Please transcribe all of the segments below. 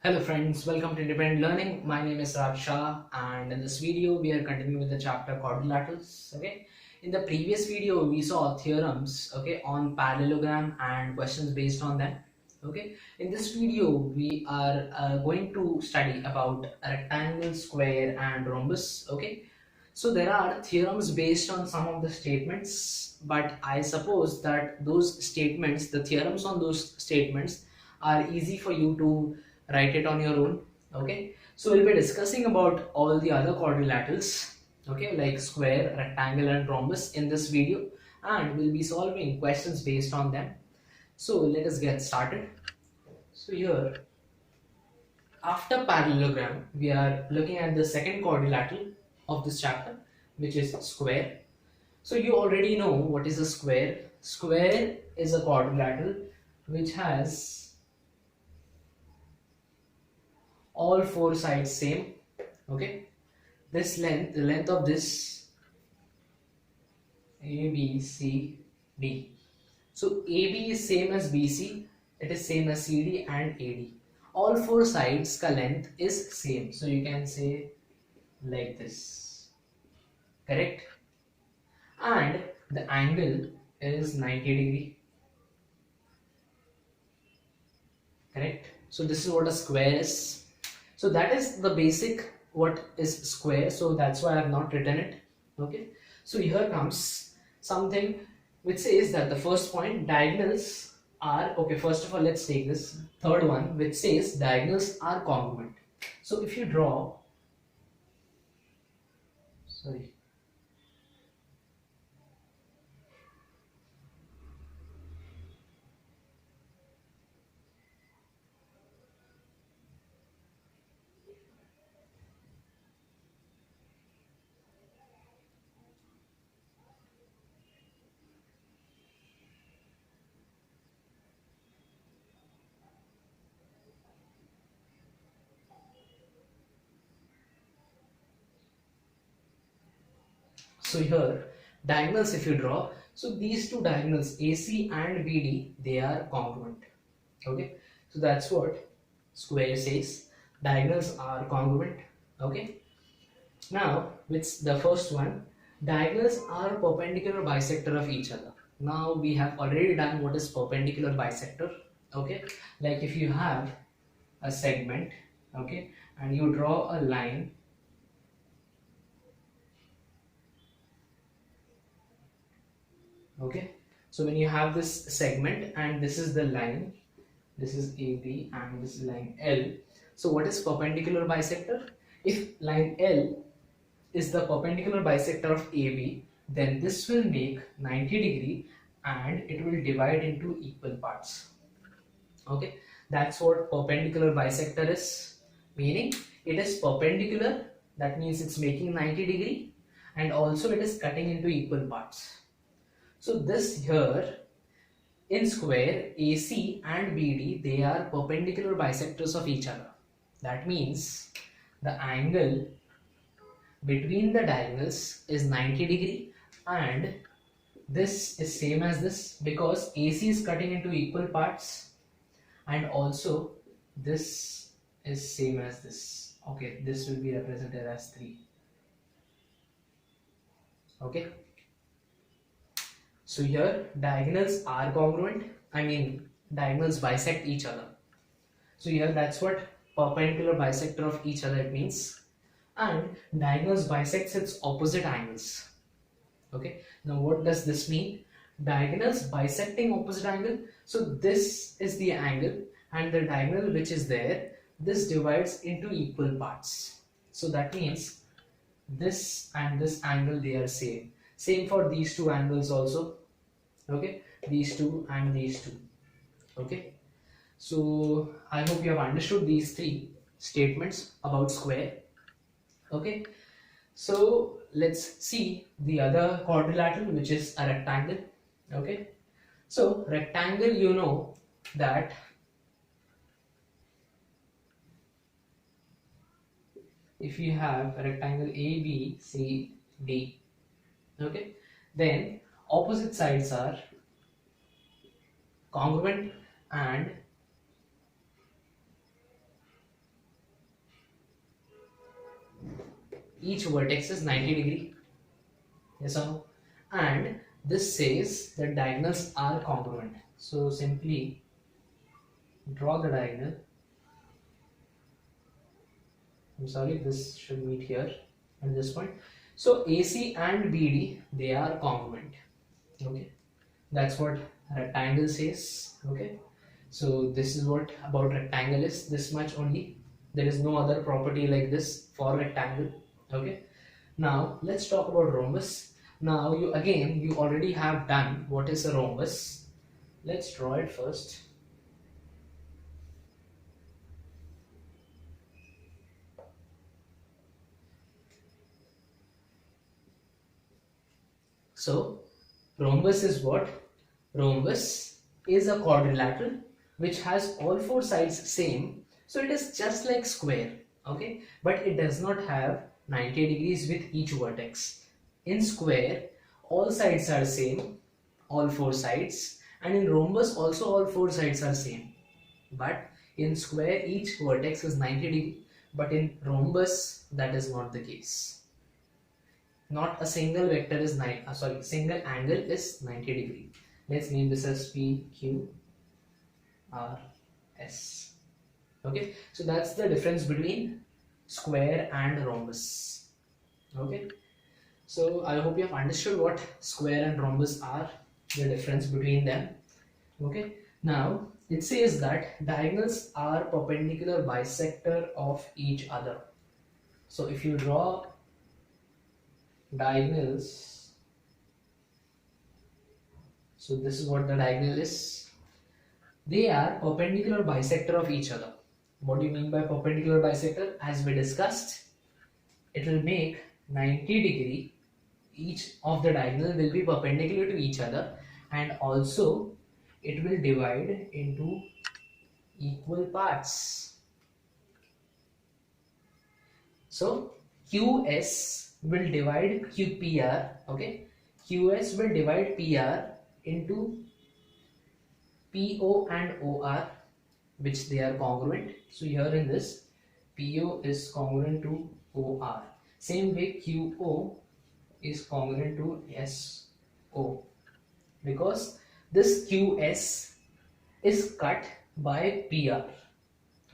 Hello friends, welcome to Independent Learning. My name is Raj Shah and in this video we are continuing with the chapter quadrilaterals. Okay, in the previous video we saw theorems on parallelogram and questions based on them. Okay, in this video we are going to study about rectangle, square and rhombus. Okay, so there are theorems based on some of the statements, but I suppose that those statements, the theorems on those statements are easy for you to write it on your own. Okay, so we'll be discussing about all the other quadrilaterals, okay, like square, rectangle and rhombus in this video, and we'll be solving questions based on them. So let us get started. So here, after parallelogram, we are looking at the second quadrilateral of this chapter, which is square. So you already know what is a square. Square is a quadrilateral which has all four sides same. Okay, this length, the length of this ABCD. So AB is same as BC, it is same as CD and AD. All four sides ka length is same. So you can say like this, correct? And the angle is 90 degree, correct? So this is what a square is. So that is the basic what is square. So that's why I have not written it. Okay. So here comes something which says that the first point, diagonals are, okay, first of all let's take this third one which says diagonals are congruent. So if you draw, sorry, so here diagonals if you draw, so these two diagonals AC and BD, they are congruent. Okay, so that's what square says, diagonals are congruent. Okay, now with the first one, diagonals are perpendicular bisector of each other. Now we have already done what is perpendicular bisector. Okay, like if you have a segment, okay, and you draw a line, okay, so when you have this segment and this is the line, this is AB and this is line L. So what is perpendicular bisector? If line L is the perpendicular bisector of AB, then this will make 90 degree and it will divide into equal parts. Okay, that's what perpendicular bisector is, meaning it is perpendicular, that means it's making 90 degree, and also it is cutting into equal parts. So this here in square, AC and BD, they are perpendicular bisectors of each other. That means the angle between the diagonals is 90 degree, and this is same as this because AC is cutting into equal parts, and also this is same as this. Okay, this will be represented as 3. Okay, so here diagonals are congruent, I mean diagonals bisect each other. So here that's what perpendicular bisector of each other it means, and diagonals bisects its opposite angles. Okay, now what does this mean? Diagonals bisecting opposite angle. So this is the angle and the diagonal which is there, this divides into equal parts. So that means this and this angle, they are same. Same for these two angles also. Okay, these two and these two. Okay, so I hope you have understood these three statements about square. Okay, so let's see the other quadrilateral which is a rectangle. Okay, so rectangle, you know that if you have a rectangle ABCD, okay, then opposite sides are congruent and each vertex is 90 degree. Yes or no? And this says that diagonals are congruent. So simply draw the diagonal. I'm sorry, this should meet here at this point. So AC and BD, they are congruent. Okay, that's what rectangle says. Okay, so this is what about rectangle is, this much only. There is no other property like this for rectangle. Okay, now let's talk about rhombus. Now you already have done what is a rhombus. Let's draw it first. So rhombus is what? Rhombus is a quadrilateral which has all four sides same. So it is just like square, okay? But it does not have 90 degrees with each vertex. In square, all sides are same, all four sides, and in rhombus also all four sides are same. But in square, each vertex is 90 degree, but in rhombus, that is not the case. Not a single vector is single angle is 90 degree. Let's name this as P, Q, R, S. Okay, so that's the difference between square and rhombus. Okay, so I hope you have understood what square and rhombus are, the difference between them. Okay, now it says that diagonals are perpendicular bisector of each other. So if you draw diagonals, so this is what the diagonal is. They are perpendicular bisector of each other. What do you mean by perpendicular bisector? As we discussed, it will make 90 degree. Each of the diagonal will be perpendicular to each other, and also it will divide into equal parts. So QS will divide QPR, okay? QS will divide PR into PO and OR, which they are congruent. So here in this, PO is congruent to OR. Same way QO is congruent to SO, because this QS is cut by PR.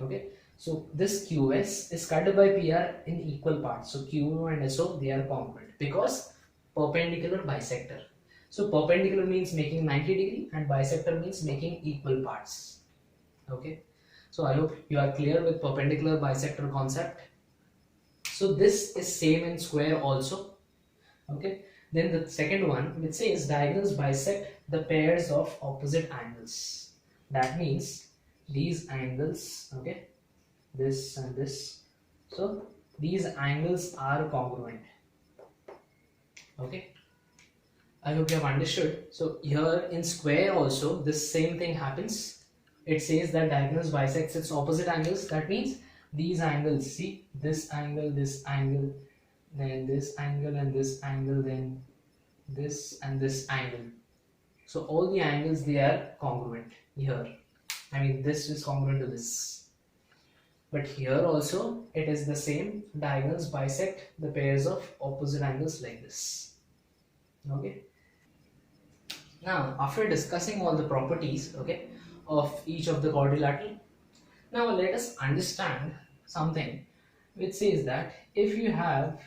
Okay, so this QS is cut by PR in equal parts. So QO and SO, they are congruent because perpendicular bisector. So perpendicular means making 90 degree and bisector means making equal parts. Okay, so I hope you are clear with perpendicular bisector concept. So this is same in square also. Okay, then the second one, which says diagonals bisect the pairs of opposite angles. That means these angles, okay, this and this, so these angles are congruent. Okay, I hope you have understood. So here in square also this same thing happens. It says that diagonals bisects its opposite angles. That means these angles, see, this angle, then this angle and this angle, then this and this angle. So all the angles, they are congruent here. I mean, this is congruent to this. But here also it is the same. Diagonals bisect the pairs of opposite angles like this. Okay. Now, after discussing all the properties, okay, of each of the quadrilateral, now let us understand something which says that if you have,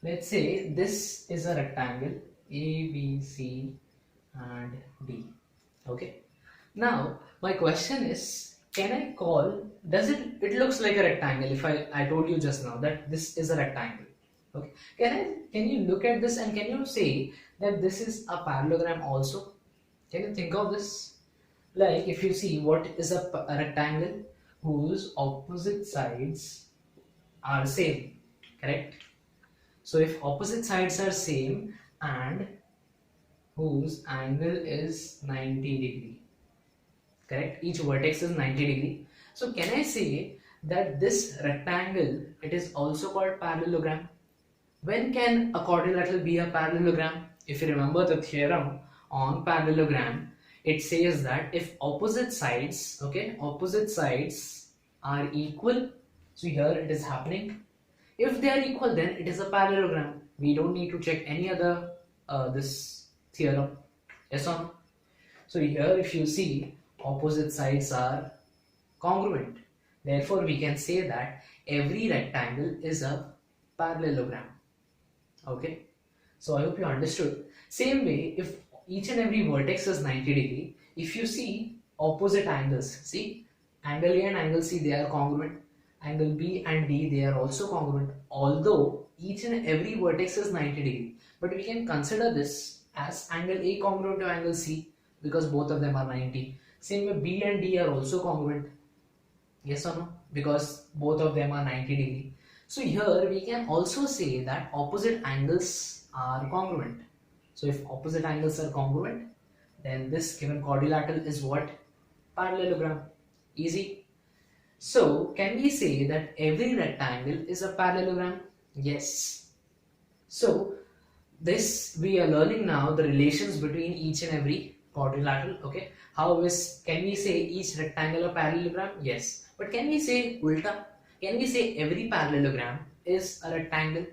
let's say this is a rectangle A, B, C and D. Okay. Now my question is, can I call, does it looks like a rectangle if I told you just now that this is a rectangle. Okay. Can you look at this and can you say that this is a parallelogram also? Can you think of this? Like if you see what is a rectangle whose opposite sides are same, correct? So if opposite sides are same and whose angle is 90 degree, correct? Each vertex is 90 degree. So can I say that this rectangle, it is also called parallelogram? When can a quadrilateral be a parallelogram? If you remember the theorem on parallelogram, it says that if opposite sides, okay, opposite sides are equal, So here it is happening. If they are equal, then it is a parallelogram. We don't need to check any other this theorem. Yes or no? So here if you see, opposite sides are congruent. Therefore we can say that every rectangle is a parallelogram. Okay. So I hope you understood. Same way, if each and every vertex is 90°, if you see opposite angles, see angle A and angle C, they are congruent. Angle B and D, they are also congruent. Although each and every vertex is 90°, but we can consider this as angle A congruent to angle C because both of them are 90. Same way B and D are also congruent. Yes or no? Because both of them are 90°. So here we can also say that opposite angles are congruent. So if opposite angles are congruent, then this given quadrilateral is what? Parallelogram. Easy. So can we say that every rectangle is a parallelogram? Yes. So this we are learning now the relations between each and every quadrilateral. Okay, can we say each rectangle a parallelogram? Yes. But can we say ulta? Can we say every parallelogram is a rectangle?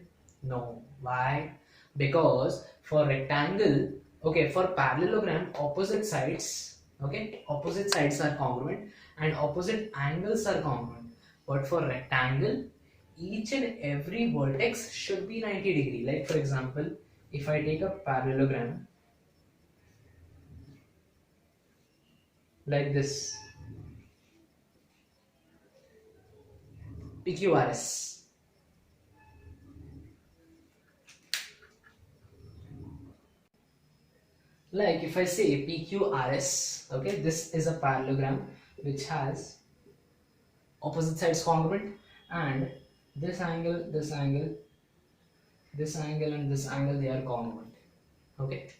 No. Why? Because for rectangle, okay, for parallelogram, opposite sides, okay, opposite sides are congruent and opposite angles are congruent. But for rectangle, each and every vertex should be 90°. Like for example, if I take a parallelogram like this, PQRS. Like if I say PQRS, okay, this is a parallelogram which has opposite sides congruent and this angle, this angle, this angle and this angle, they are congruent. Okay.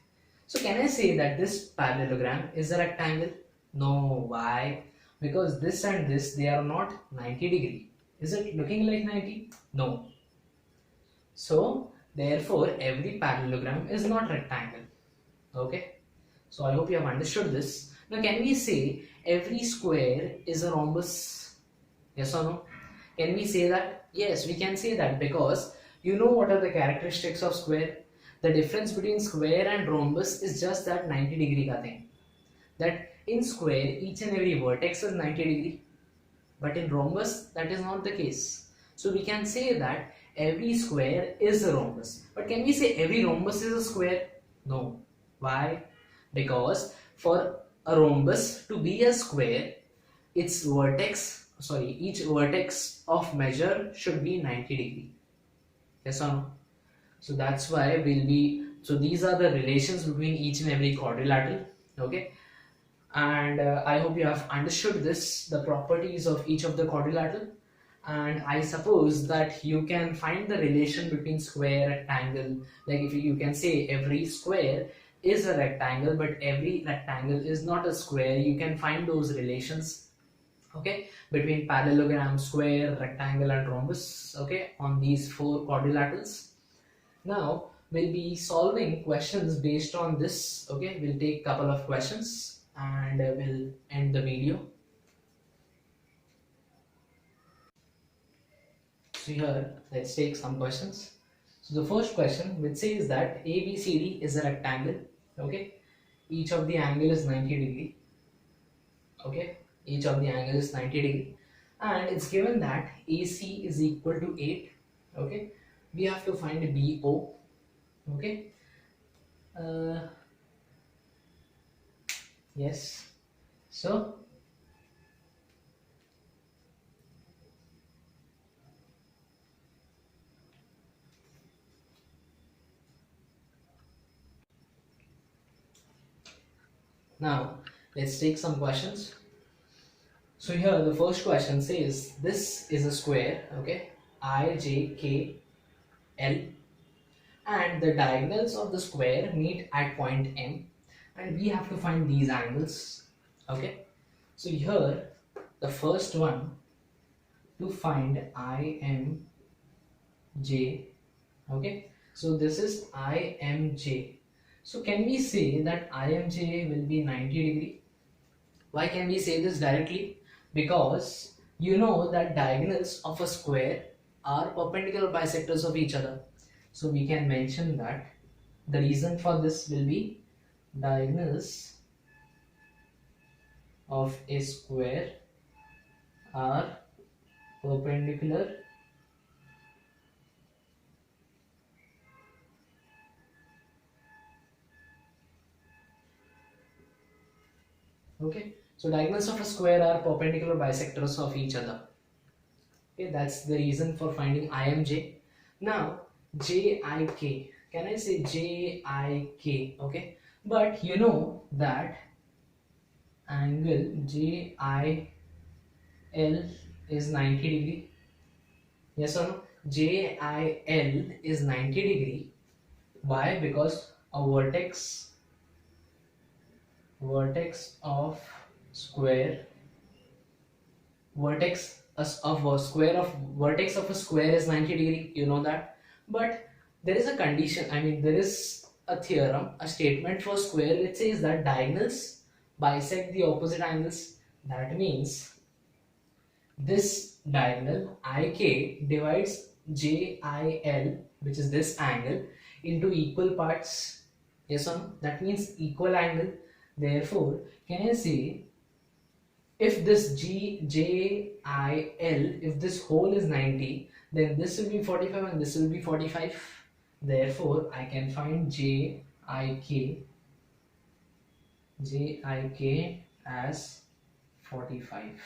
So can I say that this parallelogram is a rectangle? No. Why? Because this and this, they are not 90°. Is it looking like 90? No. So therefore every parallelogram is not rectangle. Okay. So I hope you have understood this. Now can we say every square is a rhombus? Yes or no? Can we say that? Yes, we can say that because you know what are the characteristics of square? The difference between square and rhombus is just that 90° ka thing. That in square each and every vertex is 90°, but in rhombus that is not the case. So we can say that every square is a rhombus. But can we say every rhombus is a square? No. Why? Because for a rhombus to be a square, each vertex of measure should be 90°. Yes or no? So that's why so these are the relations between each and every quadrilateral. Okay. And I hope you have understood the properties of each of the quadrilateral. And I suppose that you can find the relation between square, rectangle. Like if you can say every square is a rectangle, but every rectangle is not a square. You can find those relations, okay, between parallelogram, square, rectangle and rhombus, okay, on these four quadrilaterals. Now we'll be solving questions based on this. Okay, we'll take a couple of questions and we'll end the video. So here let's take some questions. So the first question, which says that ABCD is a rectangle. Okay, each of the angle is 90°. Okay, each of the angle is 90°, and it's given that AC is equal to 8. Okay, we have to find BO. Okay, yes, so now let's take some questions. So here the first question says this is a square, okay, IJKL, and the diagonals of the square meet at point M, and we have to find these angles. Okay, so here the first one, to find IMJ, okay, so this is IMJ. So can we say that IMJ will be 90°? Why can we say this directly? Because you know that diagonals of a square are perpendicular bisectors of each other. So we can mention that the reason for this will be diagonals of a square are perpendicular okay. So diagonals of a square are perpendicular bisectors of each other. Okay, that's the reason for finding IMJ. Now JIK. Can I say JIK? Okay, but you know that angle JIL is 90 degree. Yes or no? JIL is 90 degree. Why? Because a vertex of square of a square of vertex of a square is 90 degree, you know that. But there is a condition, I mean there is a theorem, a statement for square which says that diagonals bisect the opposite angles. That means this diagonal IK divides JIL, which is this angle, into equal parts. Yes or no? That means equal angle. Therefore, can I say if this JIL, if this whole is 90, then this will be 45 and this will be 45. Therefore, I can find JIK as 45.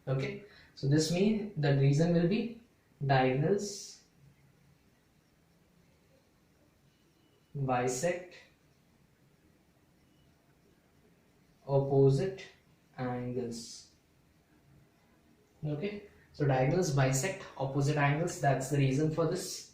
Okay, so this means the reason will be diagonals bisect opposite angles. Okay, so diagonals bisect opposite angles, that's the reason for this.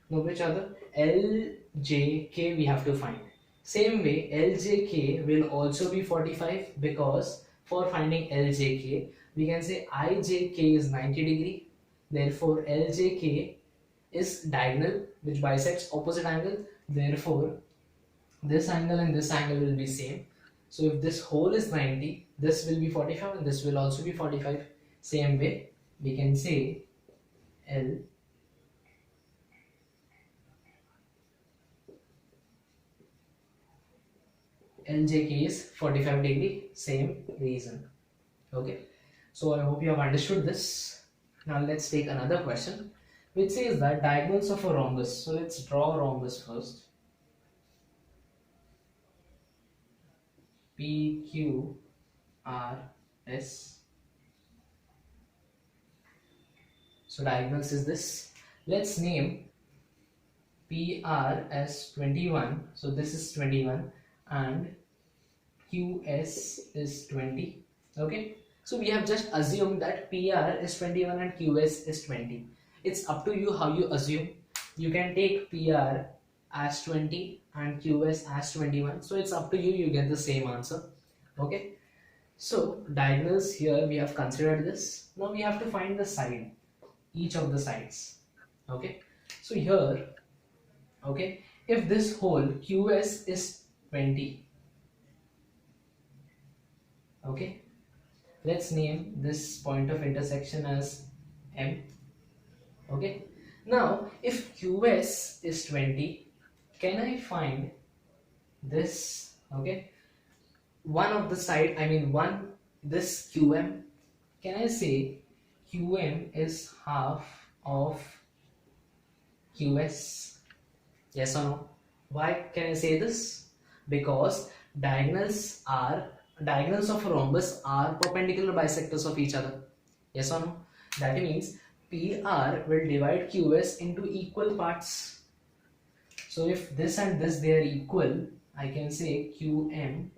Now which other? LJK we have to find. Same way LJK will also be 45, because for finding LJK we can say IJK is 90 degree. Therefore LJK is diagonal which bisects opposite angle. Therefore this angle and this angle will be same. So if this whole is 90, this will be 45 and this will also be 45. Same way we can say LJK is 45 degree, same reason. Okay, so I hope you have understood this. Now let's take another question which says that diagonals of a rhombus. So let's draw a rhombus first. PQRS. So diagonals is this. Let's name PR as 21. So this is 21 and QS is 20. Okay. So we have just assumed that PR is 21 and QS is 20. It's up to you how you assume. You can take PR as 20 and QS as 21. So it's up to you, you get the same answer. Okay. So diagonals here we have considered this. Now we have to find the side, each of the sides. Okay. So here, okay, if this whole QS is 20, okay, let's name this point of intersection as M. Okay, now if QS is 20, can I find this? Okay, one of the side, I mean this QM, can I say QM is half of QS? Yes or no? Why can I say this? Because diagonals of a rhombus are perpendicular bisectors of each other. Yes or no? That means PR will divide QS into equal parts. So if this and this they are equal, I can say QM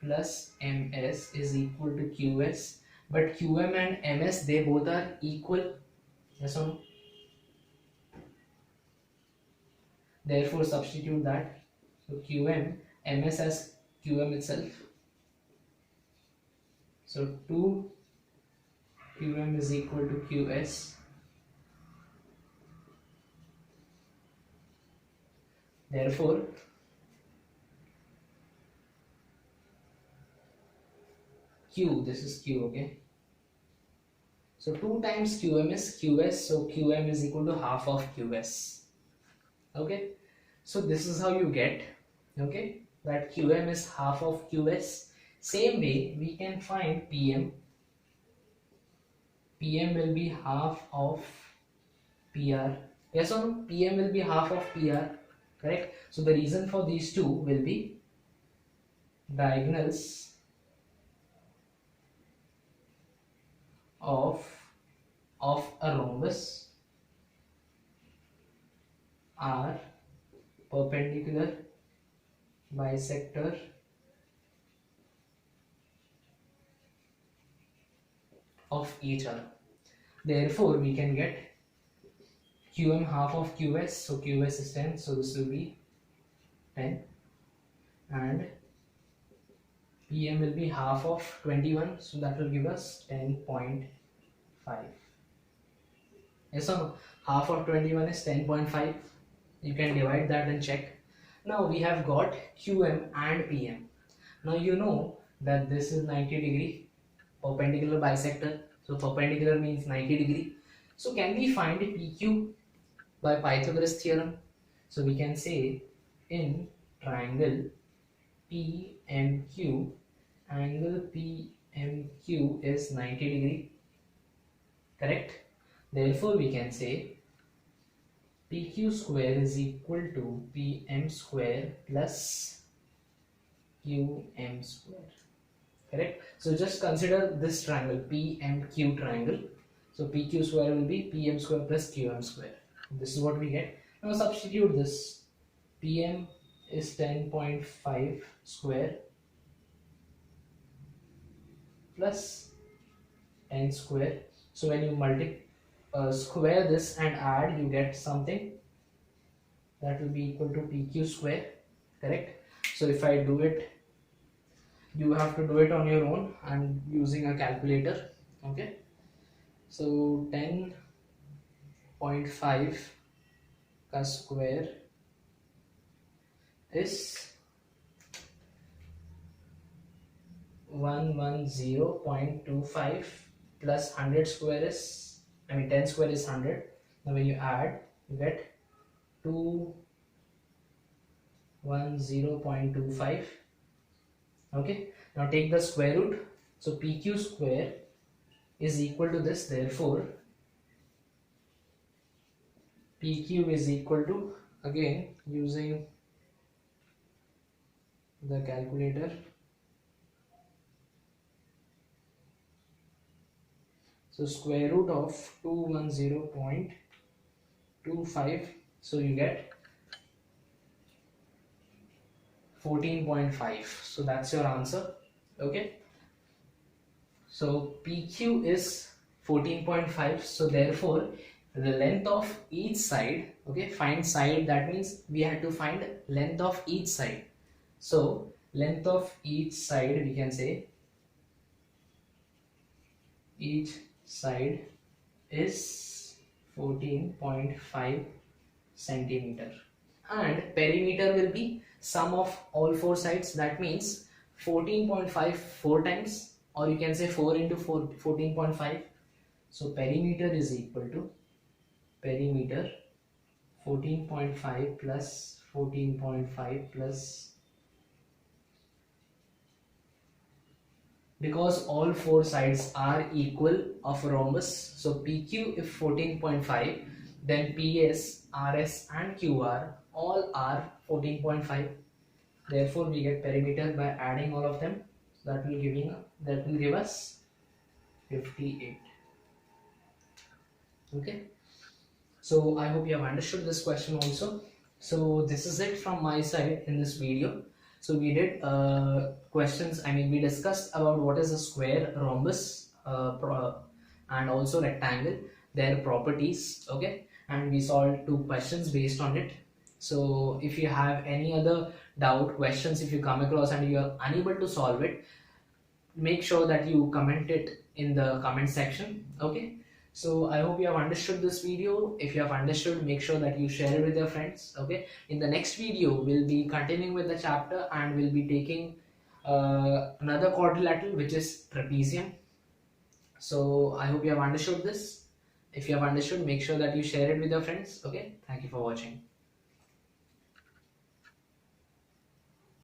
plus MS is equal to QS. But QM and MS, they both are equal. Yes or no? Therefore substitute that. So QM, MS as QM itself. So 2 QM is equal to QS. Therefore Q, this is Q, okay. So 2 times qm is qs, so qm is equal to half of qs. Okay, so this is how you get, okay, that qm is half of qs. Same way we can find pm. Pm will be half of PR. Yes or no? PM will be half of PR. Correct. So the reason for these two will be diagonals of a rhombus are perpendicular bisector of each other. Therefore, we can get qm half of qs, so qs is 10, so this will be 10, and pm will be half of 21, so that will give us 10.5. Yes or no? Half of 21 is 10.5. You can divide that and check. Now we have got qm and pm. Now you know that this is 90 degree perpendicular bisector. So perpendicular means 90 degree. So can we find pq by Pythagoras theorem? So we can say in triangle PMQ, angle PMQ is 90 degree. Correct? Therefore we can say PQ square is equal to PM square plus QM square. Correct? So just consider this triangle PMQ triangle. So PQ square will be PM square plus QM square. This is what we get. Now substitute this. PM is 10.5 square plus 10 square. So when you square this and add, you get something that will be equal to PQ square. Correct? So if I do it, you have to do it on your own and using a calculator. Okay, so 10.5 ka square is 110.25 plus 100 square is, 10 square is 100. Now when you add, you get 210.25. Okay, now take the square root. So PQ square is equal to this. Therefore PQ is equal to, again using the calculator, so square root of 210.25, so you get 14.5. so that's your answer. Okay, so PQ is 14.5, so therefore the length of each side, okay, find side, that means we had to find length of each side. So length of each side, we can say each side is 14.5 centimeter, and perimeter will be sum of all four sides, that means 14.5 four times, or you can say 4 into 4, 14.5. so perimeter is equal to perimeter 14.5 plus 14.5 plus, because all four sides are equal of a rhombus, so PQ if 14.5, then PS, RS and QR all are 14.5. Therefore we get perimeter by adding all of them. So that will give us 58. Okay, so I hope you have understood this question also. So this is it from my side in this video. So we did questions, we discussed about what is a square, rhombus, and also rectangle, their properties. Okay, and we solved 2 questions based on it. So if you have any other doubt, questions, if you come across and you are unable to solve it, make sure that you comment it in the comment section. Okay, so I hope you have understood this video. If you have understood, make sure that you share it with your friends. Okay, in the next video we'll be continuing with the chapter and we'll be taking another quadrilateral, which is trapezium. So I hope you have understood this. If you have understood, make sure that you share it with your friends. Okay, thank you for watching.